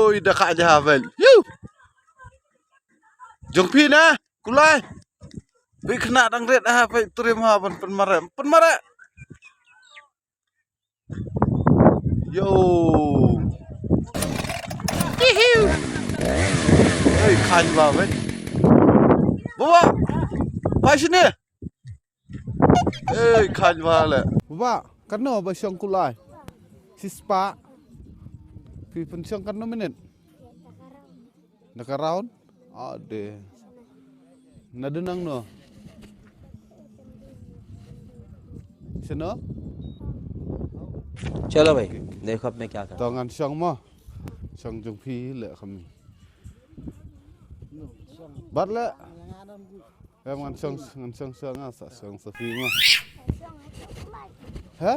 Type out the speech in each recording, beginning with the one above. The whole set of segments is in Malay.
Ôi đã khá nhà vậy. Jong pi na, kulay. Bi kena dang red phải terima penmare. Penmare. Yo. Hihiu. Ôi khan vào vậy. Bawa. Pai sini. Ôi khan vào lại. Bawa, kano ba siyang kulay? Si Spa. Pi pensiyong kano minit? Nakaraon? Ade. Nadenang no. Sino? चलो भाई देखो अब मैं क्या कर Tangan siyang mo. Siyang jong pi le kami. Bat le. Em ngan siyang asa siyang sa pi mo. Ha?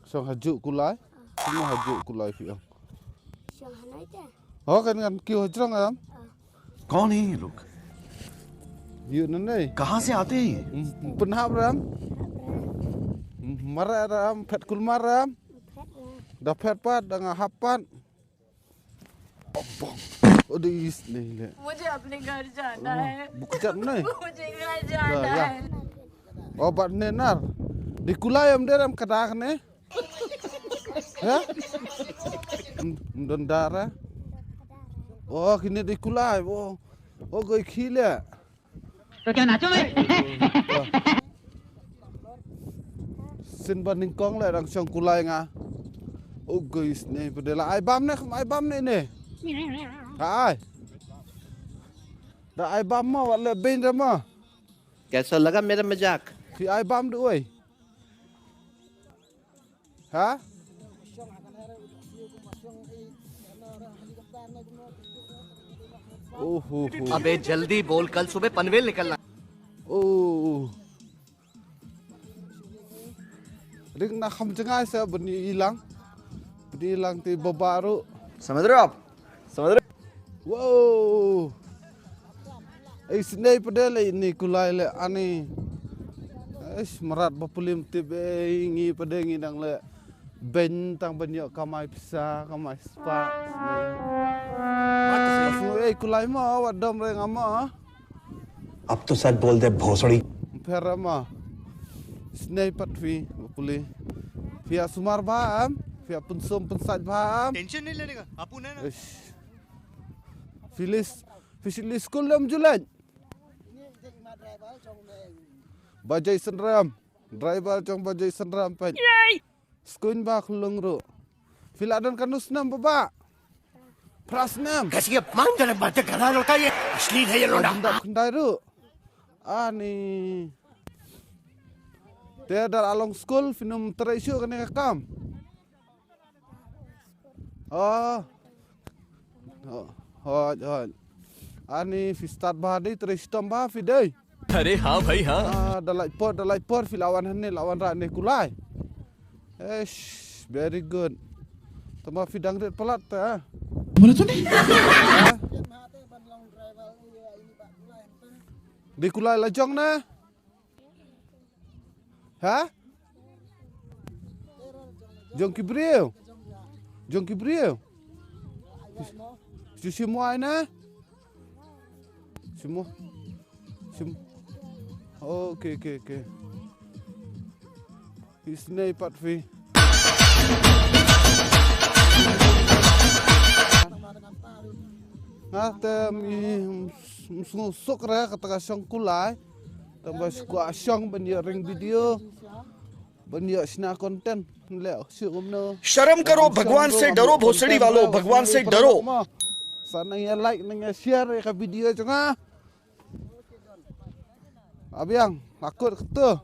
Siyang hajuk kulay. Sino hajuk kulay pi ang? Oh kan kêu hajrang am? कौन है ये लोग? Yun na nay. कहाँ से आते हैं ये? Penhap ram. Mara ram, pet kulmar ram. Dah pet pat, dah ngahapan. Udah is nih le. मुझे अपने घर जाना है Bukat nih. मुझे घर जाना Ya. है Obat nenar. Di kulay am deram kadak ne. Ya? Dendara. Oh, kini di kulay. Oh, goi khile. तो क्या नाचो मैं Sin banding kong le rang siyang kulay nga. Oh, guys, ne padela ai bam ne. Ai. Da ai bam mo wala ben ra mo. कैसा लगा मेरा मजाक Fi ai bam du oi. Ha? Oh. अबे जल्दी बोल कल सुबह पनवेल निकलना Oh. Ring na kham jangai sa bani ilang. Bani ilang ti babaru. समझ रहे हो आप समझ रहे Wow. Ai sinai padela ini kulai le ani. Es merat bapulim tibe ingi padengi dang le bentang banyak kamai pisa kamai spa. Ei kulai ma wadom reng ama. अब तो सच बोल दे भोसड़ी Perama. Sinai patvi bapuli. Via sumar bam, via pensum pensat bam. Tension नहीं लेने का अपन है ना Filis school lam julan. Bajai senram. Driver jong bajai senram pan. School ba khulung ro. Filadan kanus nam baba. Prasnam. कैसी अपमानजनक बातें कर रहा लड़का ये अश्लील है ये लौंडा Ndak kendai ro. Ani. Dia dar along school finum teraisu kan kam. Oh. Hoj. Ani fi start bahadi teristom bah fi dei. अरे हाँ भाई हाँ Dalai pot fi lawan hane lawan ra ne kulai. Very good. Tama fi dangret pelat ta. बोले तो नहीं Di kulai lajong na. Ha? Jong Kibriu. Si semua na. Semua. Okay. Isnay patvi. Musuk ra kata syang kulai. Tambah squat syang banyak ring video. Banyak sina konten. Le syumno. शर्म करो भगवान से डरो भोसड़ी वालों भगवान से डरो Sana ya like nang share ka video janga. Abiang, takut ketu.